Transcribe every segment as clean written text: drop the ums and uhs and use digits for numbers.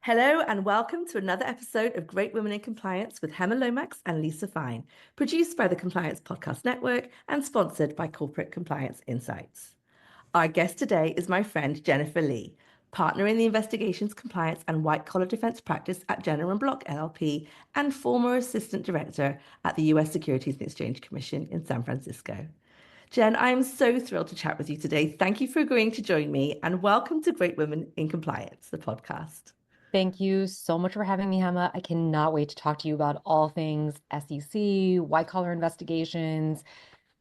Hello and welcome to another episode of Great Women in Compliance with Hemma Lomax and Lisa Fine, produced by the Compliance Podcast Network and sponsored by Corporate Compliance Insights. Our guest today is my friend Jennifer Lee, partner in the Investigations, Compliance and White Collar Defense Practice at Jenner Block LLP and former Assistant Director at the US Securities and Exchange Commission in San Francisco. Jen, I am so thrilled to chat with you today. Thank you for agreeing to join me and welcome to Great Women in Compliance, the podcast. Thank you so much for having me, Hemma. I cannot wait to talk to you about all things SEC, white collar investigations,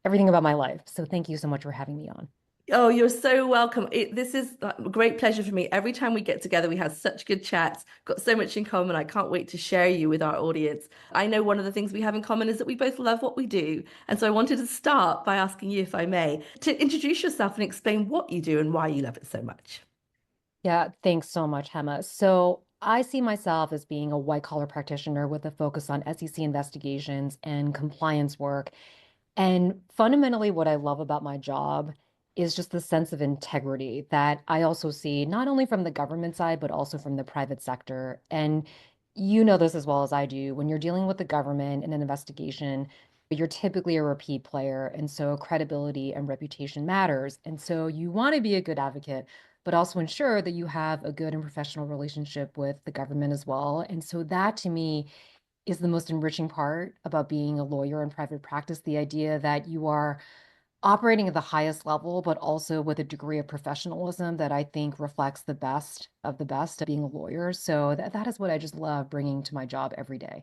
everything about my life. So thank you so much for having me on. Oh, you're so welcome. This is a great pleasure for me. Every time we get together, we have such good chats, got so much in common. I can't wait to share you with our audience. I know one of the things we have in common is that we both love what we do. And so I wanted to start by asking you, if I may, to introduce yourself and explain what you do and why you love it so much. Yeah, thanks so much, Hemma. So I see myself as being a white collar practitioner with a focus on SEC investigations and compliance work. And fundamentally, what I love about my job is just the sense of integrity that I also see not only from the government side, but also from the private sector. And you know this as well as I do. When you're dealing with the government in an investigation, you're typically a repeat player. And so credibility and reputation matters. And so you want to be a good advocate, but also ensure that you have a good and professional relationship with the government as well. And so that to me is the most enriching part about being a lawyer in private practice, the idea that you are operating at the highest level, but also with a degree of professionalism that I think reflects the best of the best of being a lawyer. So that is what I just love bringing to my job every day.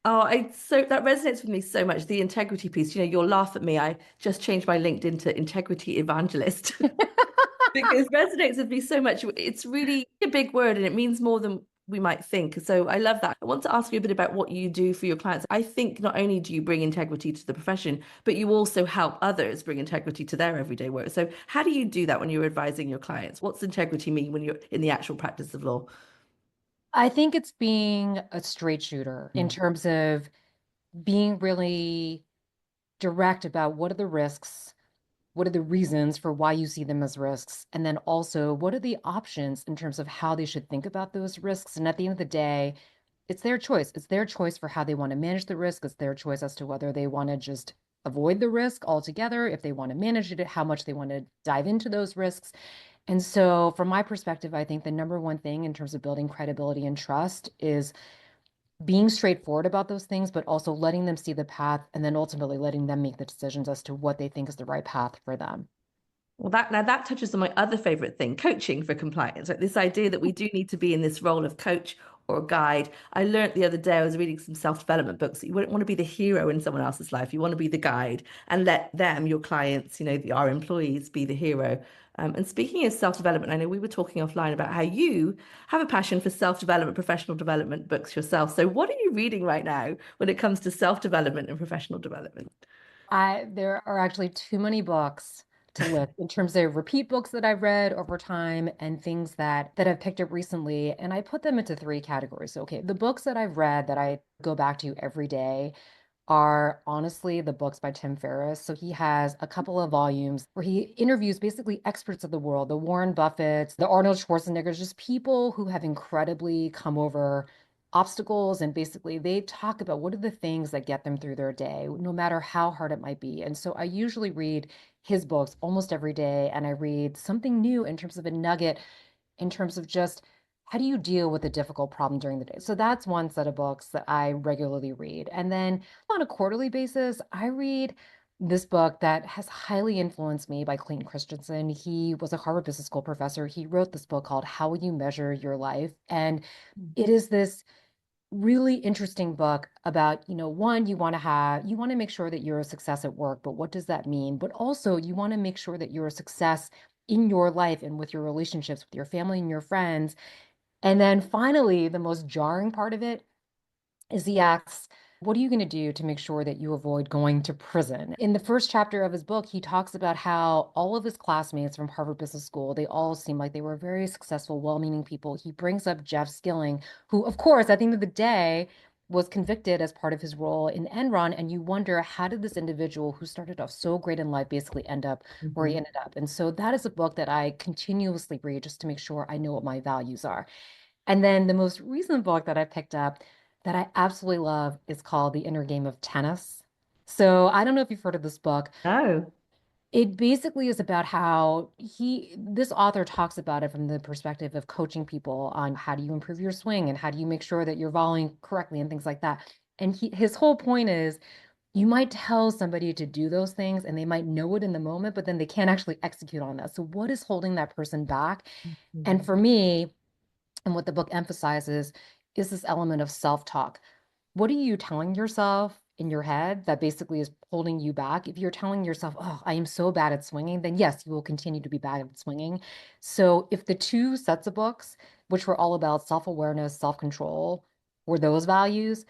Oh, I so that resonates with me so much. The integrity piece, you'll laugh at me. I just changed my LinkedIn to integrity evangelist. Because it resonates with me so much. It's really a big word and it means more than we might think. So I love that. I want to ask you a bit about what you do for your clients. I think not only do you bring integrity to the profession, but you also help others bring integrity to their everyday work. So how do you do that when you're advising your clients? What's integrity mean when you're in the actual practice of law? I think it's being a straight shooter in terms of being really direct about what are the risks, what are the reasons for why you see them as risks, and then also what are the options in terms of how they should think about those risks. And at the end of the day, it's their choice. It's their choice for how they want to manage the risk. It's their choice as to whether they want to just avoid the risk altogether, if they want to manage it, how much they want to dive into those risks. And so, from my perspective, I think the number one thing in terms of building credibility and trust is being straightforward about those things, but also letting them see the path and then ultimately letting them make the decisions as to what they think is the right path for them. Well, that touches on my other favorite thing, coaching for compliance. Right? This idea that we do need to be in this role of coach or guide. I learned the other day, I was reading some self-development books, that you wouldn't want to be the hero in someone else's life. You want to be the guide and let them, your clients, our employees, be the hero. And speaking of self-development, I know we were talking offline about how you have a passion for self-development, professional development books yourself. So what are you reading right now when it comes to self-development and professional development? There are actually too many books to list in terms of repeat books that I've read over time and things that I've picked up recently. And I put them into three categories. So, okay, the books that I've read that I go back to every day are honestly the books by Tim Ferriss. So he has a couple of volumes where he interviews basically experts of the world, the Warren Buffetts, the Arnold Schwarzeneggers, just people who have incredibly come over obstacles. And basically they talk about what are the things that get them through their day, no matter how hard it might be. And so I usually read his books almost every day, and I read something new in terms of a nugget, in terms of just how do you deal with a difficult problem during the day? So that's one set of books that I regularly read. And then on a quarterly basis, I read this book that has highly influenced me by Clayton Christensen. He was a Harvard Business School professor. He wrote this book called How Will You Measure Your Life? And it is this really interesting book about, one, you want to make sure that you're a success at work, but what does that mean? But also you want to make sure that you're a success in your life and with your relationships with your family and your friends. And then finally, the most jarring part of it is he asks, what are you going to do to make sure that you avoid going to prison? In the first chapter of his book, he talks about how all of his classmates from Harvard Business School, they all seem like they were very successful, well-meaning people. He brings up Jeff Skilling, who, of course, at the end of the day, was convicted as part of his role in Enron. And you wonder, how did this individual who started off so great in life basically end up where he Mhm. ended up? And so that is a book that I continuously read just to make sure I know what my values are. And then the most recent book that I picked up that I absolutely love is called The Inner Game of Tennis. So I don't know if you've heard of this book. No. It basically is about how this author talks about it from the perspective of coaching people on how do you improve your swing and how do you make sure that you're volleying correctly and things like that. And his whole point is you might tell somebody to do those things and they might know it in the moment, but then they can't actually execute on that. So what is holding that person back? And Mhm. for me, and what the book emphasizes is this element of self-talk. What are you telling yourself in your head that basically is holding you back? If you're telling yourself, oh, I am so bad at swinging, then yes, you will continue to be bad at swinging. So if the two sets of books, which were all about self-awareness, self-control, were those values,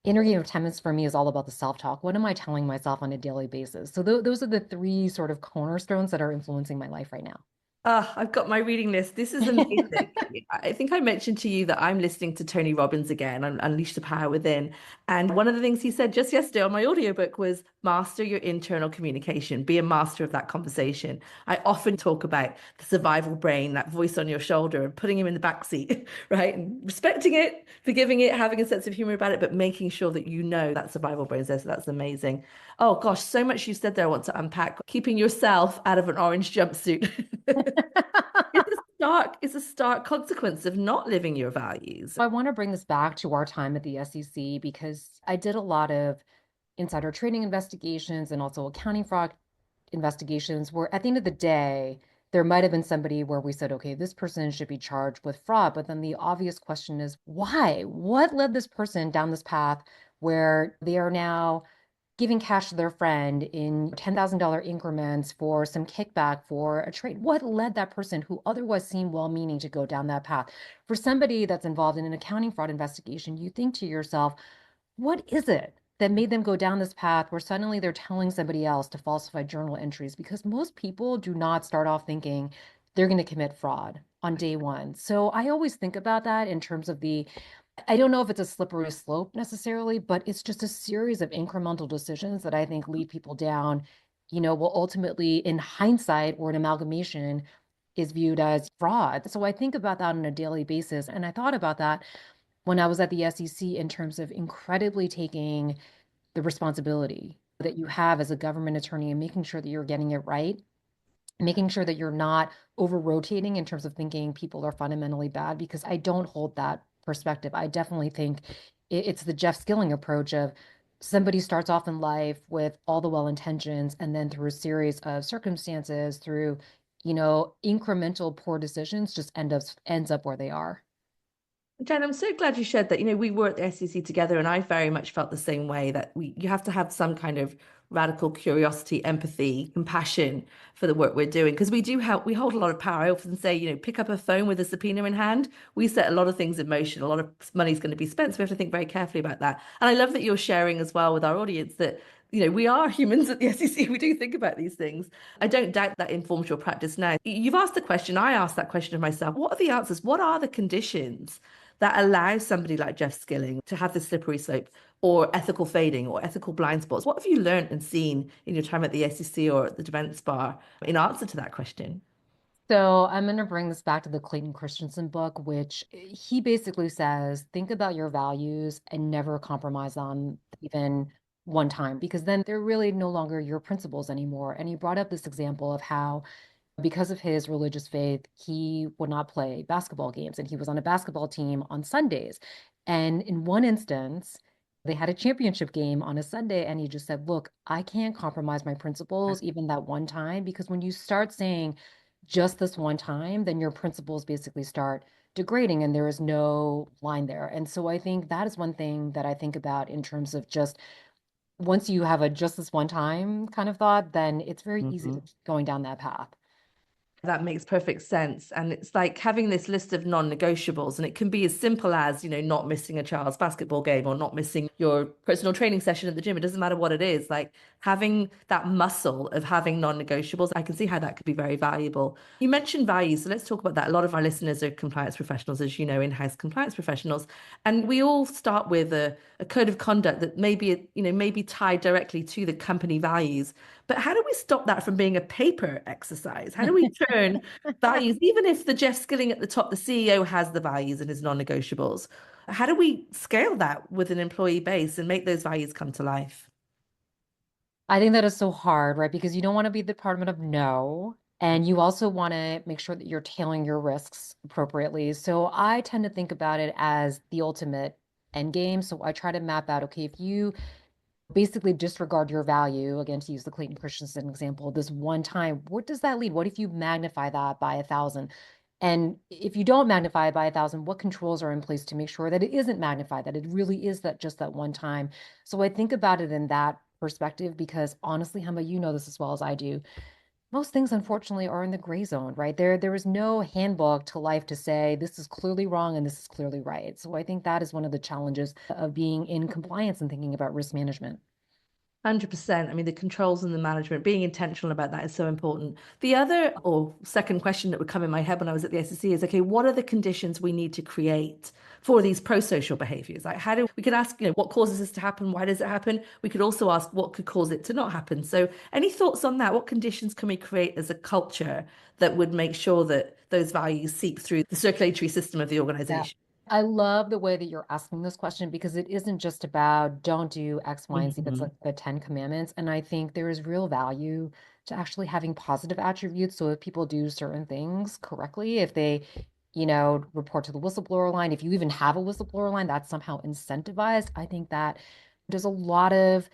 Inner Game of Tennis for me is all about the self-talk. What am I telling myself on a daily basis? So those are the three sort of cornerstones that are influencing my life right now. Ah, I've got my reading list. This is amazing. I think I mentioned to you that I'm listening to Tony Robbins again and Unleash the Power Within. And one of the things he said just yesterday on my audiobook was master your internal communication, be a master of that conversation. I often talk about the survival brain, that voice on your shoulder, and putting him in the back seat, right? And respecting it, forgiving it, having a sense of humor about it, but making sure that you know that survival brain is there. So that's amazing. Oh gosh, so much you said there I want to unpack. Keeping yourself out of an orange jumpsuit. It's a stark consequence of not living your values. I want to bring this back to our time at the SEC because I did a lot of insider trading investigations and also accounting fraud investigations where at the end of the day, there might have been somebody where we said, okay, this person should be charged with fraud. But then the obvious question is, why? What led this person down this path where they are now giving cash to their friend in $10,000 increments for some kickback for a trade? What led that person who otherwise seemed well-meaning to go down that path? For somebody that's involved in an accounting fraud investigation, you think to yourself, what is it that made them go down this path where suddenly they're telling somebody else to falsify journal entries? Because most people do not start off thinking they're going to commit fraud on day one. So I always think about that in terms of I don't know if it's a slippery slope necessarily, but it's just a series of incremental decisions that I think lead people down, will ultimately, in hindsight or an amalgamation, is viewed as fraud. So I think about that on a daily basis. And I thought about that when I was at the SEC in terms of incredibly taking the responsibility that you have as a government attorney and making sure that you're getting it right, making sure that you're not over rotating in terms of thinking people are fundamentally bad, because I don't hold that perspective. I definitely think it's the Jeff Skilling approach of somebody starts off in life with all the well intentions and then through a series of circumstances, through, incremental poor decisions, just ends up where they are. Jen, I'm so glad you shared that. We were at the SEC together, and I very much felt the same way that you have to have some kind of radical curiosity, empathy, compassion for the work we're doing because we hold a lot of power. I often say, pick up a phone with a subpoena in hand. We set a lot of things in motion. A lot of money is going to be spent, so we have to think very carefully about that. And I love that you're sharing as well with our audience that we are humans at the SEC. We do think about these things. I don't doubt that informs your practice now. You've asked the question. I asked that question of myself. What are the answers? What are the conditions that allows somebody like Jeff Skilling to have this slippery slope or ethical fading or ethical blind spots? What have you learned and seen in your time at the SEC or at the defense bar in answer to that question? So I'm going to bring this back to the Clayton Christensen book, which he basically says, think about your values and never compromise on even one time, because then they're really no longer your principles anymore. And he brought up this example of how, because of his religious faith, he would not play basketball games and he was on a basketball team on Sundays. And in one instance, they had a championship game on a Sunday, and he just said, look, I can't compromise my principles even that one time, because when you start saying just this one time, then your principles basically start degrading and there is no line there. And so I think that is one thing that I think about in terms of just once you have a just this one time kind of thought, then it's very easy to Mhm. keep going down that path. That makes perfect sense. And it's like having this list of non-negotiables, and it can be as simple as, not missing a child's basketball game or not missing your personal training session at the gym. It doesn't matter what it is. Like having that muscle of having non-negotiables, I can see how that could be very valuable. You mentioned values, so let's talk about that. A lot of our listeners are compliance professionals, as you know, in-house compliance professionals. And we all start with a code of conduct that maybe, maybe tied directly to the company values. But how do we stop that from being a paper exercise? How do we turn values, even if the Jeff Skilling at the top, the CEO has the values and his non-negotiables, how do we scale that with an employee base and make those values come to life? I think that is so hard, right? Because you don't want to be the department of no. And you also want to make sure that you're tailoring your risks appropriately. So I tend to think about it as the ultimate end game. So I try to map out, okay, if you basically disregard your value, again, to use the Clayton Christensen example, this one time, what does that lead? What if you magnify that by 1,000? And if you don't magnify it by 1,000, what controls are in place to make sure that it isn't magnified, that it really is that just that one time? So I think about it in that perspective because honestly, Hemma, you know this as well as I do. Most things, unfortunately, are in the gray zone, right? There is no handbook to life to say this is clearly wrong and this is clearly right. So I think that is one of the challenges of being in compliance and thinking about risk management. 100%. I mean, the controls and the management, being intentional about that is so important. The other or second question that would come in my head when I was at the SEC is, okay, what are the conditions we need to create for these pro-social behaviors? Like, how do we could ask, what causes this to happen? Why does it happen? We could also ask what could cause it to not happen. So, any thoughts on that? What conditions can we create as a culture that would make sure that those values seep through the circulatory system of the Yeah. organization? I love the way that you're asking this question because it isn't just about don't do X, Y, and Z. That's Mhm. like the 10 commandments. And I think there is real value to actually having positive attributes. So if people do certain things correctly, if they, report to the whistleblower line, if you even have a whistleblower line that's somehow incentivized, I think that there's a lot of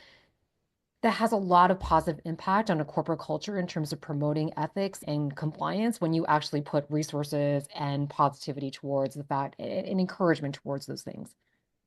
that has a lot of positive impact on a corporate culture in terms of promoting ethics and compliance when you actually put resources and positivity towards the fact and encouragement towards those things.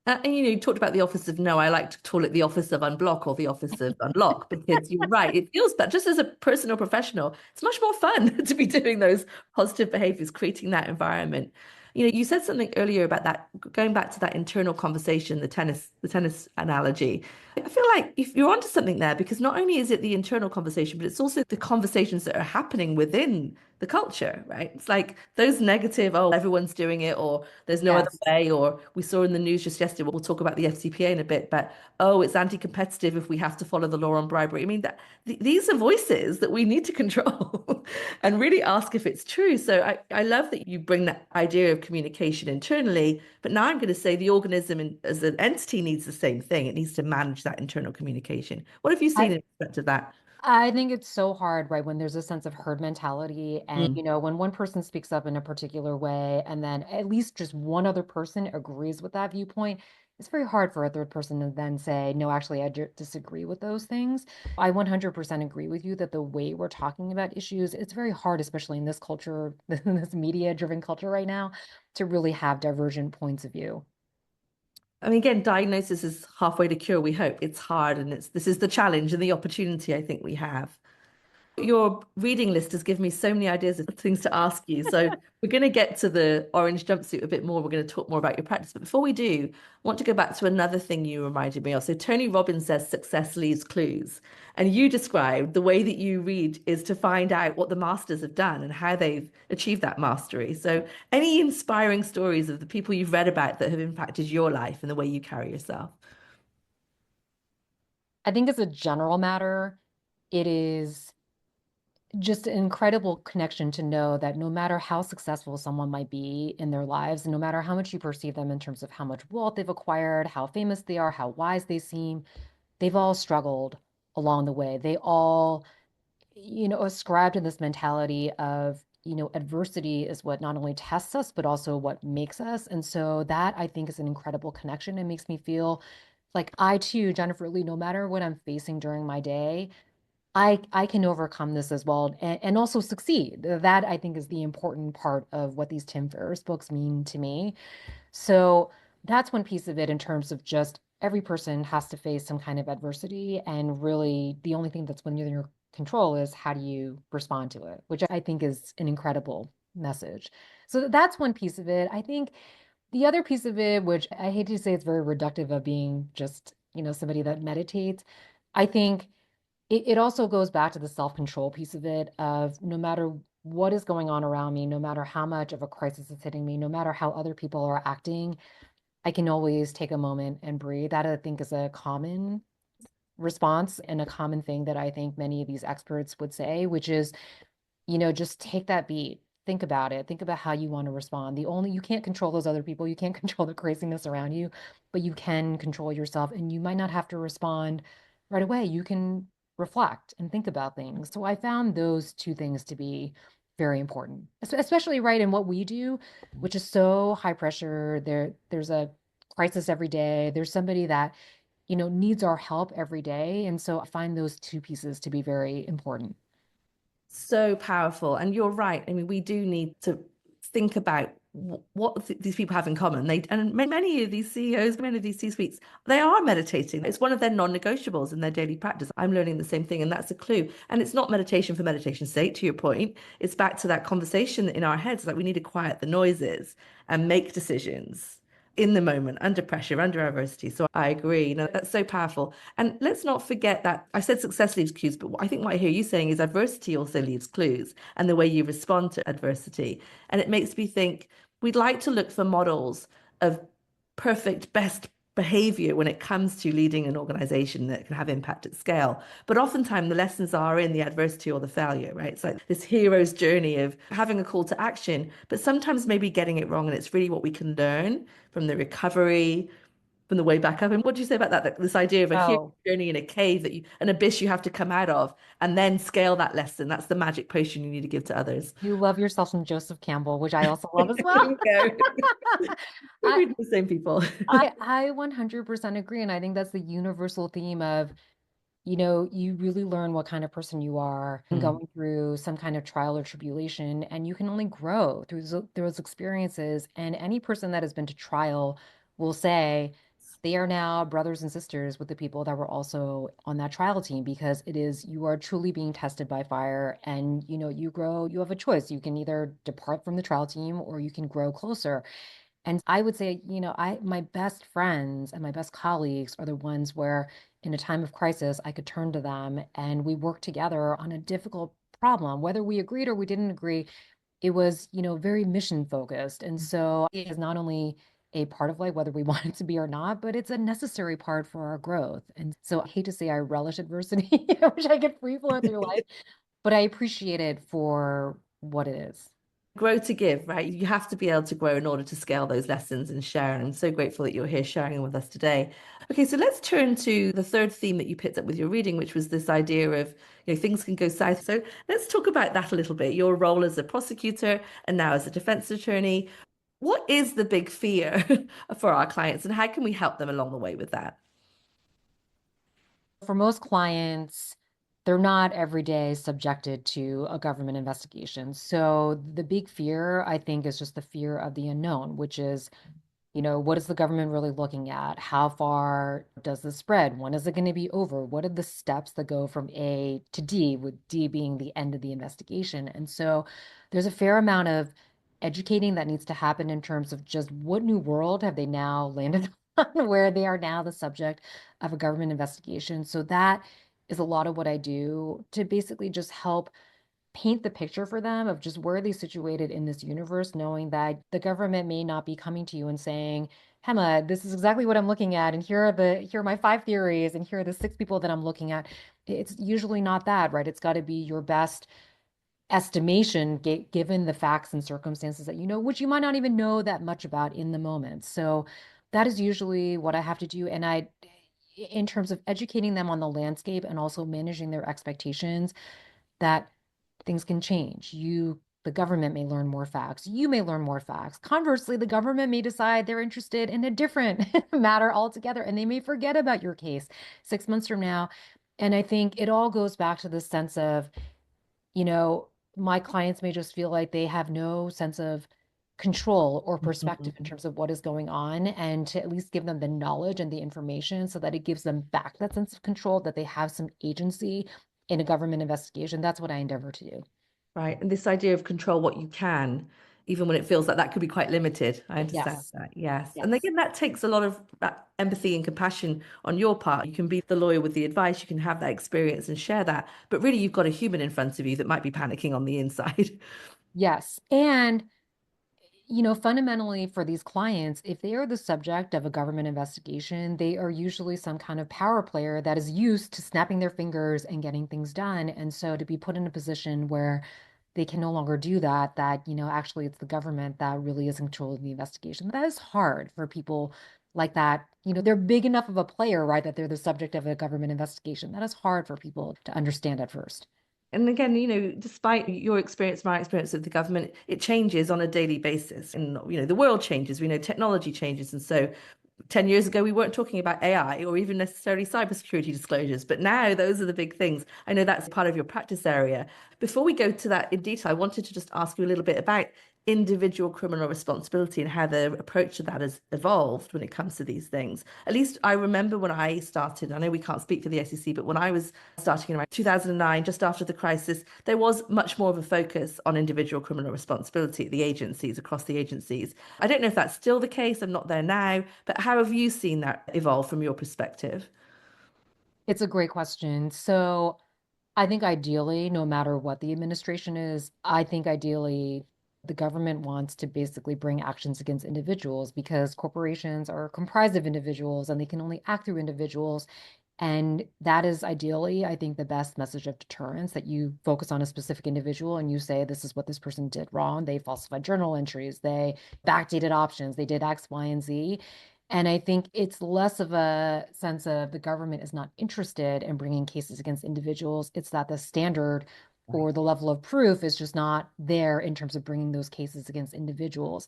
And you talked about the office of no. I like to call it the office of unblock or the office of unlock because you're right. It feels bad. Just as a person or professional, it's much more fun to be doing those positive behaviors, creating that environment. You said something earlier about that, going back to that internal conversation, the tennis analogy. I feel like if you're onto something there, because not only is it the internal conversation, but it's also the conversations that are happening within the culture, right? It's like those negative, oh, everyone's doing it, or there's no other Yes. way, or we saw in the news just yesterday, we'll talk about the FCPA in a bit, but oh, it's anti-competitive if we have to follow the law on bribery. I mean, these are voices that we need to control and really ask if it's true. So I love that you bring that idea of communication internally, but now I'm going to say the organism as an entity needs the same thing. It needs to manage that internal communication. What have you I, seen in respect of that? I think it's so hard, right, when there's a sense of herd mentality and, Mm. when one person speaks up in a particular way and then at least just one other person agrees with that viewpoint, it's very hard for a third person to then say, no, actually, I disagree with those things. I 100% agree with you that the way we're talking about issues, it's very hard, especially in this culture, this media-driven culture right now, to really have divergent points of view. I mean, again, diagnosis is halfway to cure, we hope. It's hard, and this is the challenge and the opportunity I think we have. Your reading list has given me so many ideas of things to ask you. So we're going to get to the orange jumpsuit a bit more. We're going to talk more about your practice. But before we do, I want to go back to another thing you reminded me of. So Tony Robbins says success leaves clues. And you described the way that you read is to find out what the masters have done and how they've achieved that mastery. So any inspiring stories of the people you've read about that have impacted your life and the way you carry yourself? I think as a general matter, it is just an incredible connection to know that no matter how successful someone might be in their lives, and no matter how much you perceive them in terms of how much wealth they've acquired, how famous they are, how wise they seem, they've all struggled along the way. They all, ascribe to this mentality of, adversity is what not only tests us, but also what makes us. And so that I think is an incredible connection. It makes me feel like I too, Jennifer Lee, no matter what I'm facing during my day, I can overcome this as well and also succeed. That I think is the important part of what these Tim Ferriss books mean to me. So that's one piece of it in terms of just every person has to face some kind of adversity. And really, the only thing that's within your control is how do you respond to it, which I think is an incredible message. So that's one piece of it. I think the other piece of it, which I hate to say it's very reductive of being just, somebody that meditates, I think it also goes back to the self-control piece of it of no matter what is going on around me, no matter how much of a crisis is hitting me, no matter how other people are acting, I can always take a moment and breathe. That I think is a common response and a common thing that I think many of these experts would say, which is, just take that beat. Think about it. Think about how you want to respond. You can't control those other people. You can't control the craziness around you, but you can control yourself, and you might not have to respond right away. You can reflect and think about things. So I found those two things to be very important, especially right in what we do, which is so high pressure. There's a crisis every day. There's somebody that, needs our help every day. And so I find those two pieces to be very important. So powerful. And you're right. I mean, we do need to think about what these people have in common. And many of these CEOs, many of these C-suites, they are meditating. It's one of their non-negotiables in their daily practice. I'm learning the same thing, and that's a clue. And it's not meditation for meditation's sake, to your point. It's back to that conversation in our heads, like we need to quiet the noises and make decisions in the moment, under pressure, under adversity. So I agree. That's so powerful. And let's not forget that I said success leaves clues, but I think what I hear you saying is adversity also leaves clues, and the way you respond to adversity. And it makes me think we'd like to look for models of perfect best behavior when it comes to leading an organization that can have impact at scale. But oftentimes the lessons are in the adversity or the failure, right? It's like this hero's journey of having a call to action, but sometimes maybe getting it wrong. And it's really what we can learn from the recovery, from the way back up. And what do you say about that? This idea of a hero Oh, journey in a cave, an abyss you have to come out of and then scale that lesson. That's the magic potion you need to give to others. you love yourself some Joseph Campbell, which I also love as There well. we go. We're I reading the same people. I 100% agree. And I think that's the universal theme of, you really learn what kind of person you are and Mm. going through some kind of trial or tribulation, and you can only grow through those experiences. And any person that has been to trial will say they are now brothers and sisters with the people that were also on that trial team, because you are truly being tested by fire, and you grow, you have a choice. You can either depart from the trial team or you can grow closer. And I would say, my best friends and my best colleagues are the ones where in a time of crisis, I could turn to them and we worked together on a difficult problem. Whether we agreed or we didn't agree, it was, very mission focused. And so it is not only a part of life, whether we want it to be or not, but it's a necessary part for our growth. And so I hate to say I relish adversity. I wish I could free flow through life, but I appreciate it for what it is. Grow to give, right? You have to be able to grow in order to scale those lessons and share. And I'm so grateful that you're here sharing them with us today. Okay, so let's turn to the third theme that you picked up with your reading, which was this idea of, things can go south. So let's talk about that a little bit. Your role as a prosecutor and now as a defense attorney. What is the big fear for our clients, and how can we help them along the way with that? For most clients, they're not every day subjected to a government investigation. So the big fear, I think, is just the fear of the unknown, which is, what is the government really looking at? How far does this spread? When is it going to be over? What are the steps that go from A to D, with D being the end of the investigation? And so there's a fair amount of educating that needs to happen in terms of just what new world have they now landed on, where they are now the subject of a government investigation. So that is a lot of what I do to basically just help paint the picture for them of just where are they situated in this universe, knowing that the government may not be coming to you and saying, Hemma, this is exactly what I'm looking at, and here are my 5 theories, and here are the 6 people that I'm looking at. It's usually not that, right? It's got to be your best estimation given the facts and circumstances that which you might not even know that much about in the moment. So that is usually what I have to do. And in terms of educating them on the landscape and also managing their expectations, that things can change. The government may learn more facts. You may learn more facts. Conversely, the government may decide they're interested in a different matter altogether, and they may forget about your case 6 months from now. And I think it all goes back to the sense of, you know, my clients may just feel like they have no sense of control or perspective in Mhm. terms of what is going on, and to at least give them the knowledge and the information so that it gives them back that sense of control, that they have some agency in a government investigation. That's what I endeavor to do. Right. And this idea of control what you can, even when it feels like that could be quite limited. I understand Yes. that. Yes. And Yes. again, that takes a lot of empathy and compassion on your part. You can be the lawyer with the advice, you can have that experience and share that. But really, you've got a human in front of you that might be panicking on the inside. Yes. And Fundamentally for these clients, if they are the subject of a government investigation, they are usually some kind of power player that is used to snapping their fingers and getting things done. And so to be put in a position where they can no longer do that, actually it's the government that really is in control of the investigation. That is hard for people like that. They're big enough of a player, right, that they're the subject of a government investigation. That is hard for people to understand at first. And again, despite your experience, my experience with the government, it changes on a daily basis. And, the world changes, we know technology changes. And so 10 years ago, we weren't talking about AI or even necessarily cybersecurity disclosures, but now those are the big things. I know that's part of your practice area. Before we go to that in detail, I wanted to just ask you a little bit about individual criminal responsibility and how the approach to that has evolved when it comes to these things. At least I remember when I started, I know we can't speak for the SEC, but when I was starting around 2009, just after the crisis, there was much more of a focus on individual criminal responsibility at the agencies, across the agencies. I don't know if that's still the case. I'm not there now, but how have you seen that evolve from your perspective? It's a great question. So I think ideally, no matter what the administration is, I think ideally the government wants to basically bring actions against individuals because corporations are comprised of individuals and they can only act through individuals. And that is ideally, I think, the best message of deterrence, that you focus on a specific individual and you say, this is what this person did wrong. They falsified journal entries, they backdated options, they did X, Y, and Z. And I think it's less of a sense of the government is not interested in bringing cases against individuals. It's that the standard Right. or the level of proof is just not there in terms of bringing those cases against individuals.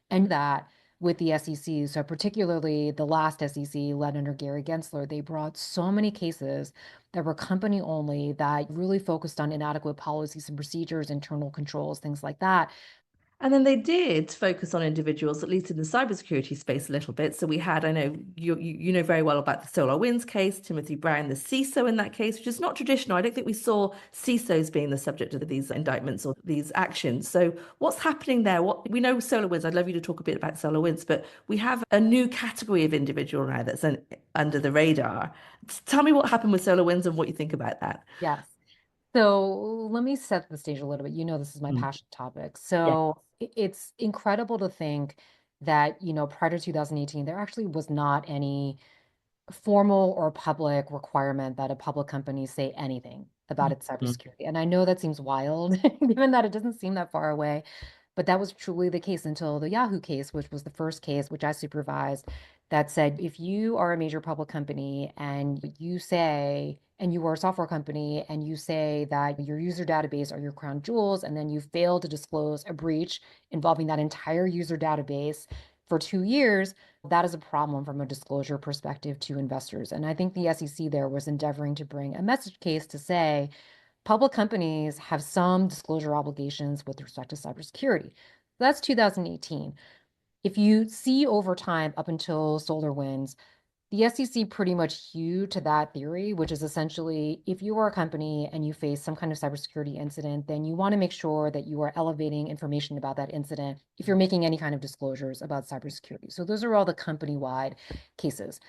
And that with the SEC, so particularly the last SEC led under Gary Gensler, they brought so many cases that were company only that really focused on inadequate policies and procedures, internal controls, things like that. And then they did focus on individuals, at least in the cybersecurity space, a little bit. So we had, I know you know very well about the SolarWinds case, Timothy Brown, the CISO in that case, which is not traditional. I don't think we saw CISOs being the subject of these indictments or these actions. So what's happening there? What we know SolarWinds, I'd love you to talk a bit about SolarWinds, but we have a new category of individual now that's under the radar. Tell me what happened with SolarWinds and what you think about that. Yes. So let me set the stage a little bit. This is my Mm. passion topic. Yeah. So it's incredible to think that, prior to 2018, there actually was not any formal or public requirement that a public company say anything about its Mhm. cybersecurity. And I know that seems wild, given that it doesn't seem that far away, but that was truly the case until the Yahoo case, which was the first case which I supervised, that said if you are a major public company and you are a software company and you say that your user database are your crown jewels, and then you fail to disclose a breach involving that entire user database for 2 years, that is a problem from a disclosure perspective to investors. And I think the SEC there was endeavoring to bring a message case to say public companies have some disclosure obligations with respect to cybersecurity. That's 2018. If you see over time up until SolarWinds, the SEC pretty much hewed to that theory, which is essentially if you are a company and you face some kind of cybersecurity incident, then you want to make sure that you are elevating information about that incident if you're making any kind of disclosures about cybersecurity. So those are all the company-wide cases.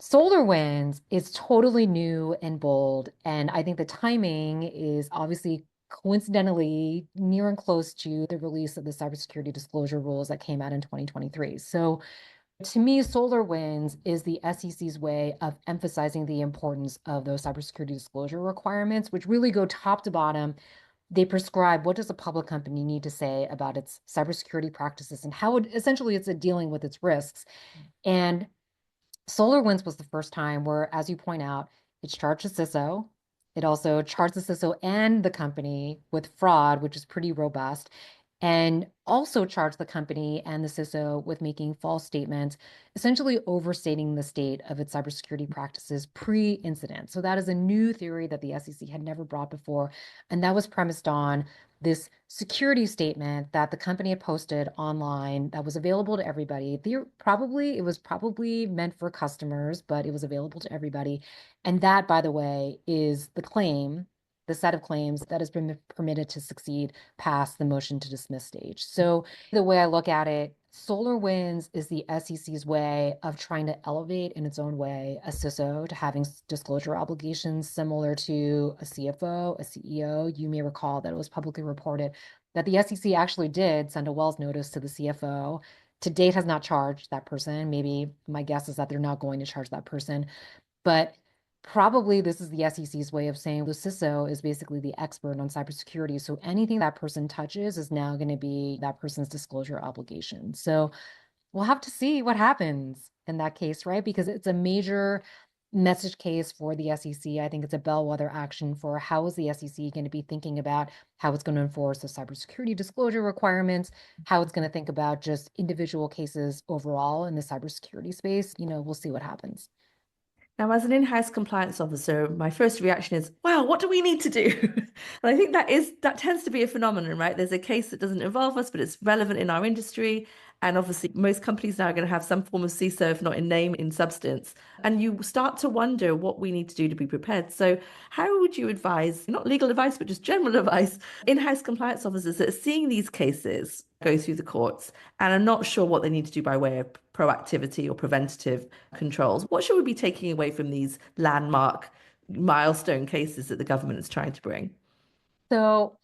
SolarWinds is totally new and bold, and I think the timing is obviously coincidentally near and close to the release of the cybersecurity disclosure rules that came out in 2023. So to me, SolarWinds is the SEC's way of emphasizing the importance of those cybersecurity disclosure requirements, which really go top to bottom. They prescribe what does a public company need to say about its cybersecurity practices and how essentially it's dealing with its risks. And SolarWinds was the first time where, as you point out, it's charged the CISO. It also charged the CISO and the company with fraud, which is pretty robust, and also charged the company and the CISO with making false statements, essentially overstating the state of its cybersecurity practices pre-incident. So that is a new theory that the SEC had never brought before, and that was premised on this security statement that the company had posted online that was available to everybody. It was probably meant for customers, but it was available to everybody. And that, by the way, is the set of claims that has been permitted to succeed past the motion to dismiss stage. So the way I look at it, SolarWinds is the SEC's way of trying to elevate in its own way a CISO to having disclosure obligations similar to a CFO, a CEO. You may recall that it was publicly reported that the SEC actually did send a Wells notice to the CFO. To date, has not charged that person. Maybe my guess is that they're not going to charge that person. But probably this is the SEC's way of saying the CISO is basically the expert on cybersecurity. So anything that person touches is now going to be that person's disclosure obligation. So we'll have to see what happens in that case, right? Because it's a major message case for the SEC. I think it's a bellwether action for how is the SEC going to be thinking about how it's going to enforce the cybersecurity disclosure requirements, how it's going to think about just individual cases overall in the cybersecurity space. We'll see what happens. Now, as an in-house compliance officer, my first reaction is, wow, what do we need to do? And I think that tends to be a phenomenon, right? There's a case that doesn't involve us, but it's relevant in our industry. And obviously, most companies now are going to have some form of CISO, if not in name, in substance. And you start to wonder what we need to do to be prepared. So, how would you advise, not legal advice, but just general advice, in-house compliance officers that are seeing these cases go through the courts and are not sure what they need to do by way of proactivity or preventative controls? What should we be taking away from these landmark milestone cases that the government is trying to bring? So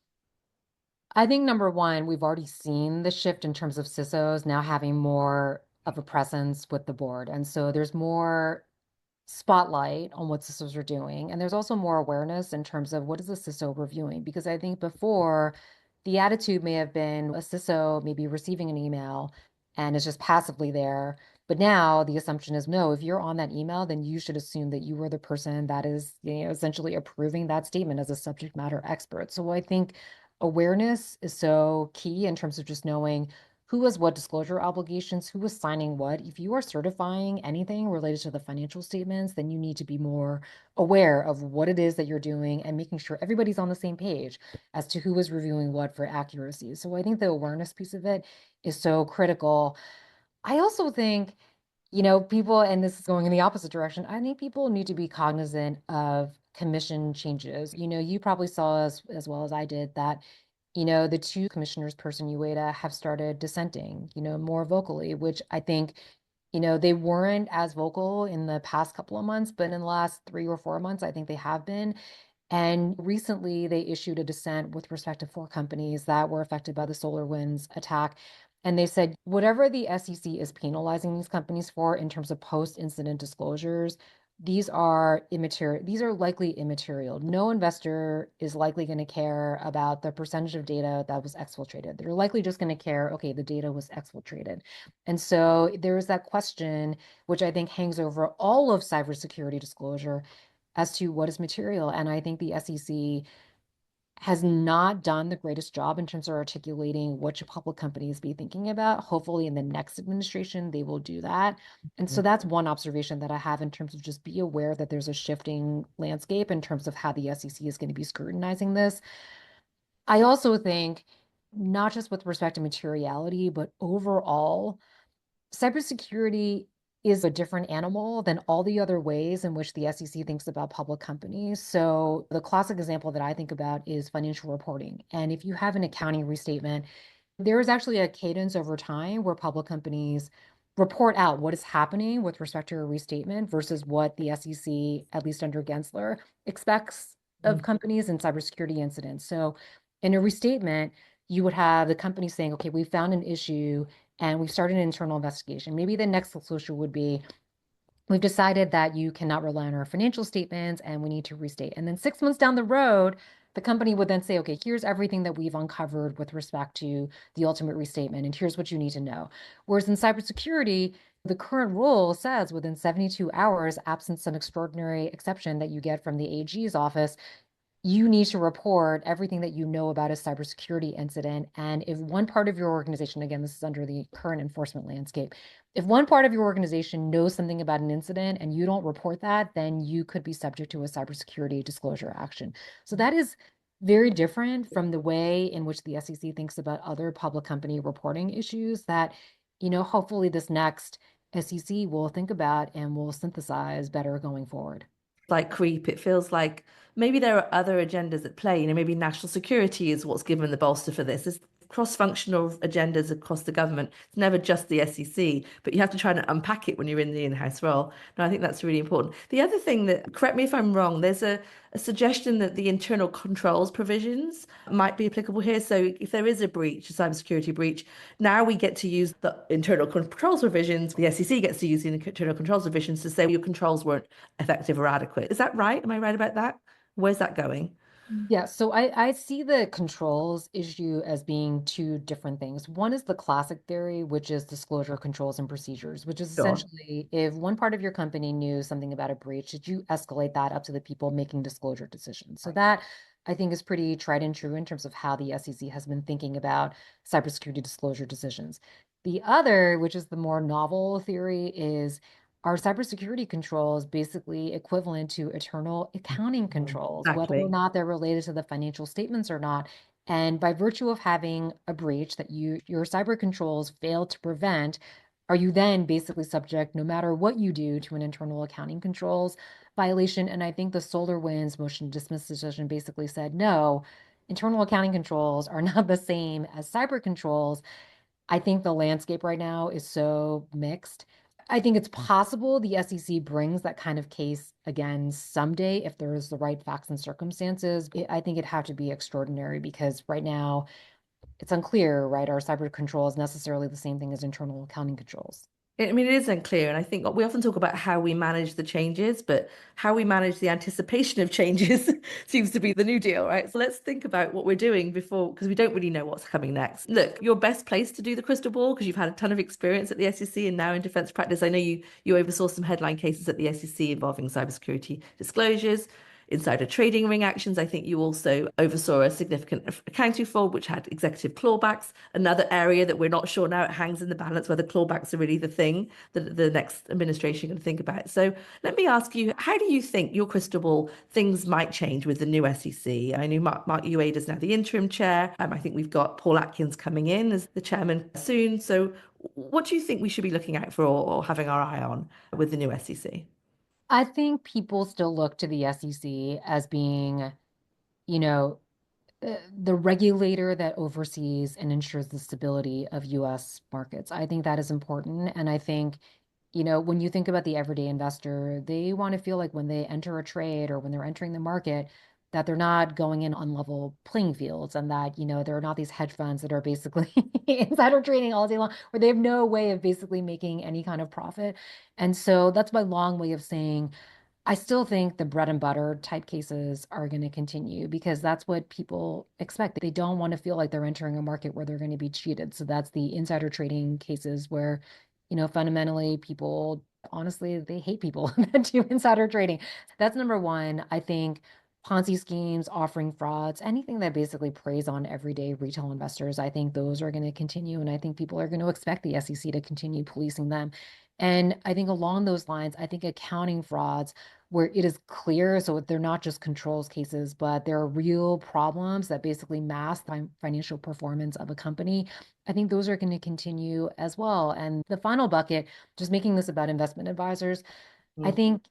I think number one, we've already seen the shift in terms of CISOs now having more of a presence with the board. And so there's more spotlight on what CISOs are doing. And there's also more awareness in terms of what is the CISO reviewing? Because I think before the attitude may have been a CISO maybe receiving an email and is just passively there. But now the assumption is no, if you're on that email, then you should assume that you are the person that is, essentially approving that statement as a subject matter expert. So I think awareness is so key in terms of just knowing who has what disclosure obligations, who is signing what. If you are certifying anything related to the financial statements, then you need to be more aware of what it is that you're doing and making sure everybody's on the same page as to who is reviewing what for accuracy. So I think the awareness piece of it is so critical. I also think, people, and this is going in the opposite direction, I think people need to be cognizant of commission changes. You probably saw as well as I did that the two commissioners, Person Ueda, have started dissenting, more vocally, which I think, they weren't as vocal in the past couple of months, but in the last 3 or 4 months, I think they have been. And recently they issued a dissent with respect to 4 companies that were affected by the SolarWinds attack. And they said whatever the SEC is penalizing these companies for in terms of post-incident disclosures, these are immaterial. These are likely immaterial. No investor is likely going to care about the percentage of data that was exfiltrated. They're likely just going to care, okay, the data was exfiltrated. And so there is that question, which I think hangs over all of cybersecurity disclosure as to what is material. And I think the SEC has not done the greatest job in terms of articulating what should public companies be thinking about. Hopefully in the next administration, they will do that. And so that's one observation that I have in terms of just be aware that there's a shifting landscape in terms of how the SEC is going to be scrutinizing this. I also think not just with respect to materiality, but overall, cybersecurity is a different animal than all the other ways in which the SEC thinks about public companies. So the classic example that I think about is financial reporting. And if you have an accounting restatement, there is actually a cadence over time where public companies report out what is happening with respect to a restatement versus what the SEC, at least under Gensler, expects of companies in cybersecurity incidents. So in a restatement, you would have the company saying, okay, we found an issue and we've started an internal investigation. Maybe the next solution would be, we've decided that you cannot rely on our financial statements and we need to restate. And then 6 months down the road, the company would then say, okay, here's everything that we've uncovered with respect to the ultimate restatement, and here's what you need to know. Whereas in cybersecurity, the current rule says within 72 hours, absent some extraordinary exception that you get from the AG's office, you need to report everything that you know about a cybersecurity incident. And if one part of your organization, again, this is under the current enforcement landscape, if one part of your organization knows something about an incident and you don't report that, then you could be subject to a cybersecurity disclosure action. So that is very different from the way in which the SEC thinks about other public company reporting issues that, hopefully this next SEC will think about and will synthesize better going forward. Like creep. It feels like maybe there are other agendas at play. Maybe national security is what's given the bolster for this. cross-functional agendas across the government. It's never just the SEC, but you have to try and unpack it when you're in the in-house role. And I think that's really important. The other thing that, correct me if I'm wrong, there's a suggestion that the internal controls provisions might be applicable here. So if there is a breach, a cybersecurity breach, now we get to use the internal controls provisions. The SEC gets to use the internal controls provisions to say your controls weren't effective or adequate. Is that right? Am I right about that? Where's that going? Yeah, so I see the controls issue as being two different things. One is the classic theory, which is disclosure controls and procedures, which is Sure. essentially if one part of your company knew something about a breach, did you escalate that up to the people making disclosure decisions? So that I think is pretty tried and true in terms of how the SEC has been thinking about cybersecurity disclosure decisions. The other, which is the more novel theory, is are cybersecurity controls basically equivalent to internal accounting controls, whether or Exactly. not they're related to the financial statements or not? And by virtue of having a breach that your cyber controls fail to prevent, are you then basically subject, no matter what you do, to an internal accounting controls violation? And I think the SolarWinds motion to dismiss decision basically said, no, internal accounting controls are not the same as cyber controls. I think the landscape right now is so mixed. I think it's possible the SEC brings that kind of case again someday if there's the right facts and circumstances. I think it'd have to be extraordinary because right now it's unclear, right? Are cyber controls necessarily the same thing as internal accounting controls? I mean, it is unclear. And I think we often talk about how we manage the changes, but how we manage the anticipation of changes seems to be the new deal, right? So let's think about what we're doing before, because we don't really know what's coming next. Look, you're best placed to do the crystal ball because you've had a ton of experience at the SEC and now in defense practice. I know you oversaw some headline cases at the SEC involving cybersecurity disclosures, insider trading ring actions. I think you also oversaw a significant accounting fraud, which had executive clawbacks. Another area that we're not sure now, it hangs in the balance whether clawbacks are really the thing that the next administration can think about. So let me ask you, how do you think your crystal ball things might change with the new SEC? I know Mark Uade is now the interim chair. I think we've got Paul Atkins coming in as the chairman soon. So what do you think we should be looking out for or having our eye on with the new SEC? I think people still look to the SEC as being, you know, the regulator that oversees and ensures the stability of US markets. I think that is important. And I think, when you think about the everyday investor, they want to feel like when they enter a trade or when they're entering the market, that they're not going in on level playing fields and that, there are not these hedge funds that are basically insider trading all day long, where they have no way of basically making any kind of profit. And so that's my long way of saying I still think the bread and butter type cases are going to continue because that's what people expect. They don't want to feel like they're entering a market where they're going to be cheated. So that's the insider trading cases where, fundamentally people, honestly, they hate people that do insider trading. That's number one. I think Ponzi schemes, offering frauds, anything that basically preys on everyday retail investors, I think those are going to continue. And I think people are going to expect the SEC to continue policing them. And I think along those lines, I think accounting frauds where it is clear, so they're not just controls cases, but there are real problems that basically mask the financial performance of a company. I think those are going to continue as well. And the final bucket, just making this about investment advisors, I think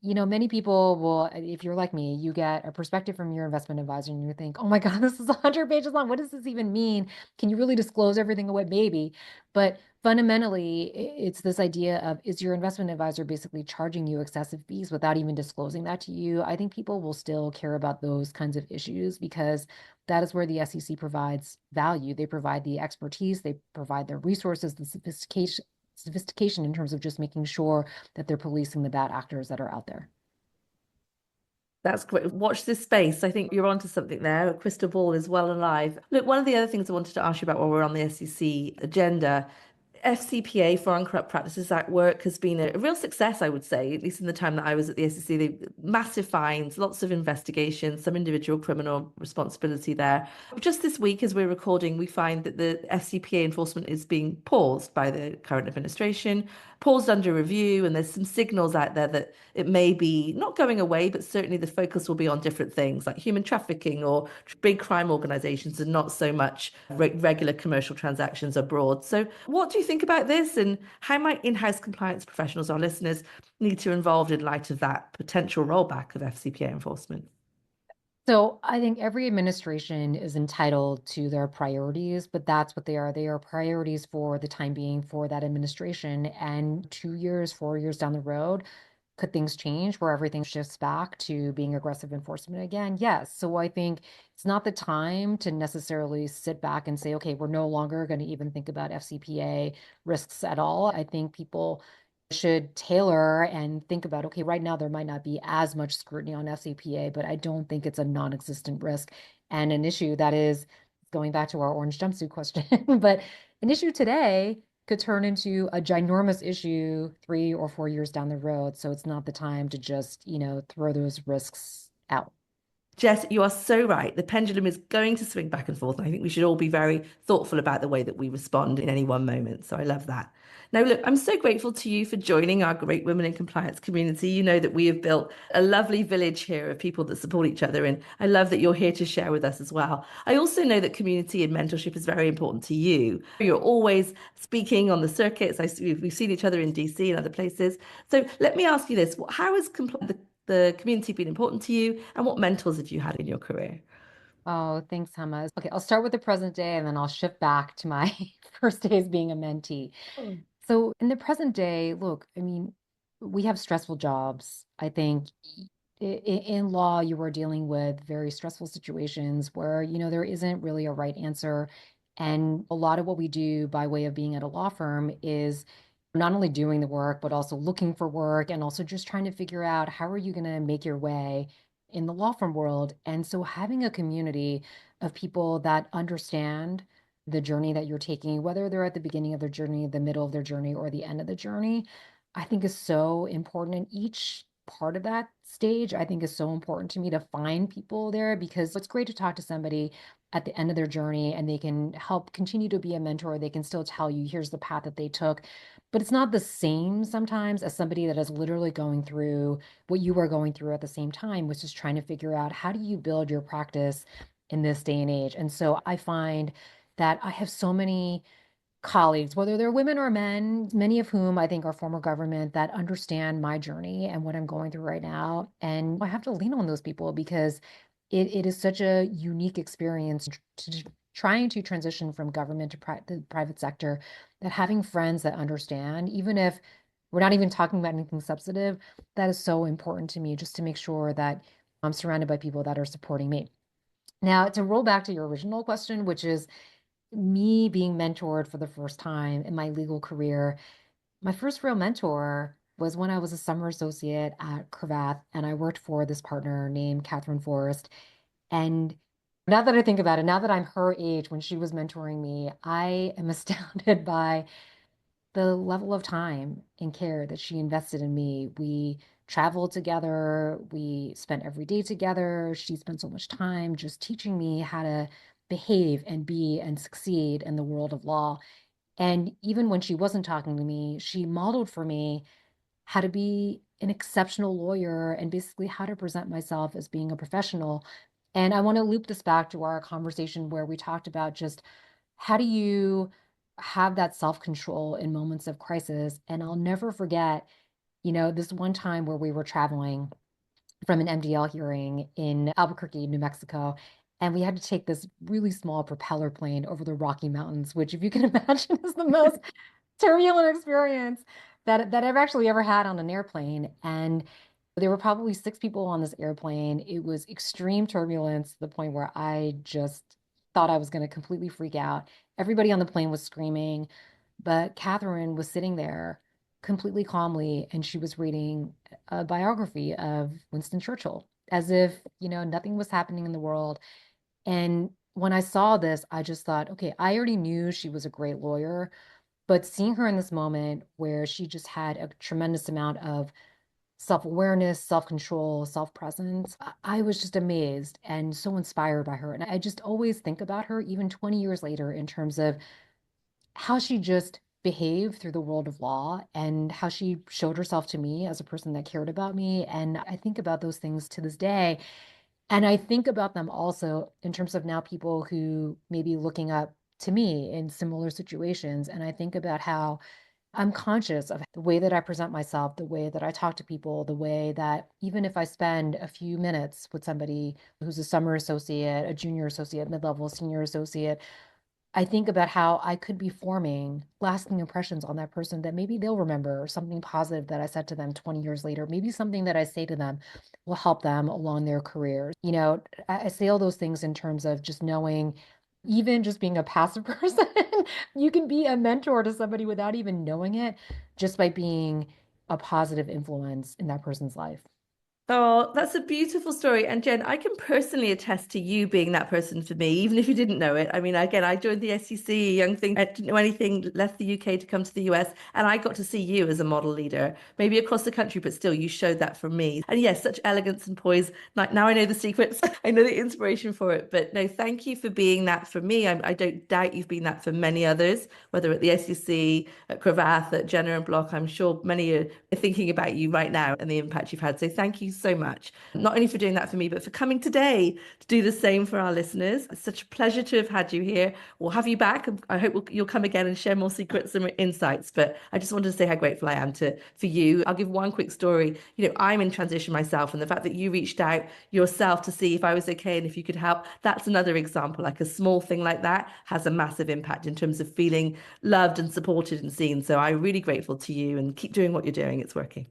many people will, if you're like me, you get a perspective from your investment advisor and you think, oh my God, this is 100 pages long. What does this even mean? Can you really disclose everything away? Maybe. But fundamentally, it's this idea of is your investment advisor basically charging you excessive fees without even disclosing that to you? I think people will still care about those kinds of issues because that is where the SEC provides value. They provide the expertise, they provide the resources, the sophistication in terms of just making sure that they're policing the bad actors that are out there. That's great. Watch this space. I think you're onto something there. A crystal ball is well alive. Look, one of the other things I wanted to ask you about while we're on the SEC agenda, FCPA, Foreign Corrupt Practices Act work has been a real success, I would say, at least in the time that I was at the SEC. Massive fines, lots of investigations, some individual criminal responsibility there. Just this week, as we're recording, we find that the FCPA enforcement is being paused by the current administration, paused under review, and there's some signals out there that it may be not going away, but certainly the focus will be on different things like human trafficking or big crime organizations and not so much regular commercial transactions abroad. So what do you think about this and how might in-house compliance professionals, our listeners, need to involved in light of that potential rollback of FCPA enforcement? So I think every administration is entitled to their priorities, but that's what they are. They are priorities for the time being for that administration. And 2 years, 4 years down the road, could things change where everything shifts back to being aggressive enforcement again? Yes. So I think it's not the time to necessarily sit back and say, okay, we're no longer going to even think about FCPA risks at all. I think people should tailor and think about, okay, right now there might not be as much scrutiny on FCPA, but I don't think it's a non-existent risk and an issue that is going back to our orange jumpsuit question, but an issue today could turn into a ginormous issue 3 or 4 years down the road. So it's not the time to just, throw those risks out. Jess, you are so right. The pendulum is going to swing back and forth. And I think we should all be very thoughtful about the way that we respond in any one moment. So I love that. Now, look, I'm so grateful to you for joining our great Women in Compliance community. You know that we have built a lovely village here of people that support each other. And I love that you're here to share with us as well. I also know that community and mentorship is very important to you. You're always speaking on the circuits. We've seen each other in DC and other places. So let me ask you this. How has the community been important to you, and what mentors have you had in your career? Oh, thanks, Hemma. Okay, I'll start with the present day and then I'll shift back to my first days being a mentee. Oh. So in the present day, look, I mean, we have stressful jobs. I think in law, you are dealing with very stressful situations where, there isn't really a right answer. And a lot of what we do by way of being at a law firm is not only doing the work, but also looking for work and also just trying to figure out how are you going to make your way in the law firm world. And so having a community of people that understand the journey that you're taking, whether they're at the beginning of their journey, the middle of their journey, or the end of the journey, I think is so important. And each part of that stage, I think is so important to me to find people there because it's great to talk to somebody at the end of their journey and they can help continue to be a mentor. They can still tell you, here's the path that they took. But it's not the same sometimes as somebody that is literally going through what you are going through at the same time, which is trying to figure out how do you build your practice in this day and age. And so I find that I have so many colleagues, whether they're women or men, many of whom I think are former government that understand my journey and what I'm going through right now. And I have to lean on those people because it is such a unique experience trying to transition from government to the private sector, that having friends that understand, even if we're not even talking about anything substantive, that is so important to me just to make sure that I'm surrounded by people that are supporting me. Now, to roll back to your original question, which is me being mentored for the first time in my legal career, my first real mentor was when I was a summer associate at Cravath, and I worked for this partner named Catherine Forrest. And now that I think about it, now that I'm her age when she was mentoring me, I am astounded by the level of time and care that she invested in me. We traveled together, we spent every day together. She spent so much time just teaching me how to behave and be and succeed in the world of law. And even when she wasn't talking to me, she modeled for me how to be an exceptional lawyer and basically how to present myself as being a professional. And I want to loop this back to our conversation where we talked about just how do you have that self-control in moments of crisis. And I'll never forget, this one time where we were traveling from an MDL hearing in Albuquerque, New Mexico. And we had to take this really small propeller plane over the Rocky Mountains, which, if you can imagine, is the most turbulent experience that I've actually ever had on an airplane. And there were probably 6 people on this airplane. It was extreme turbulence to the point where I just thought I was going to completely freak out. Everybody on the plane was screaming, but Catherine was sitting there completely calmly, and she was reading a biography of Winston Churchill as if, nothing was happening in the world. And when I saw this, I just thought, okay, I already knew she was a great lawyer, but seeing her in this moment where she just had a tremendous amount of self-awareness, self-control, self-presence, I was just amazed and so inspired by her. And I just always think about her, even 20 years later, in terms of how she just behaved through the world of law and how she showed herself to me as a person that cared about me. And I think about those things to this day. And I think about them also in terms of now people who may be looking up to me in similar situations. And I think about how I'm conscious of the way that I present myself, the way that I talk to people, the way that even if I spend a few minutes with somebody who's a summer associate, a junior associate, mid-level, senior associate, I think about how I could be forming lasting impressions on that person that maybe they'll remember something positive that I said to them 20 years later. Maybe something that I say to them will help them along their careers. I say all those things in terms of just knowing, even just being a passive person, you can be a mentor to somebody without even knowing it, just by being a positive influence in that person's life. Oh, that's a beautiful story. And Jen, I can personally attest to you being that person for me, even if you didn't know it. I mean, again, I joined the SEC, young thing, I didn't know anything, left the UK to come to the US, and I got to see you as a model leader, maybe across the country, but still, you showed that for me. And yes, such elegance and poise. Like, now I know the secrets, I know the inspiration for it. But no, thank you for being that for me. I don't doubt you've been that for many others, whether at the SEC, at Cravath, at Jenner Block. I'm sure many are thinking about you right now and the impact you've had. So thank you so much, not only for doing that for me, but for coming today to do the same for our listeners. It's such a pleasure to have had you here. We'll have you back. I hope you'll come again and share more secrets and insights. But I just wanted to say how grateful I am for you. I'll give one quick story. I'm in transition myself, and the fact that you reached out yourself to see if I was okay and if you could help, that's another example. Like a small thing like that has a massive impact in terms of feeling loved and supported and seen. So I'm really grateful to you, and keep doing what you're doing. It's working.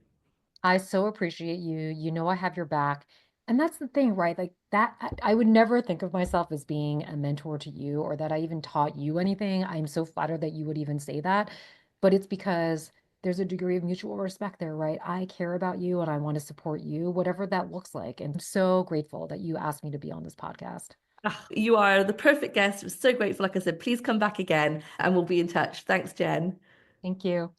I so appreciate you. You know, I have your back. And that's the thing, right? Like that, I would never think of myself as being a mentor to you or that I even taught you anything. I'm so flattered that you would even say that. But it's because there's a degree of mutual respect there, right? I care about you and I want to support you, whatever that looks like. And I'm so grateful that you asked me to be on this podcast. You are the perfect guest. I'm so grateful. Like I said, please come back again and we'll be in touch. Thanks, Jen. Thank you.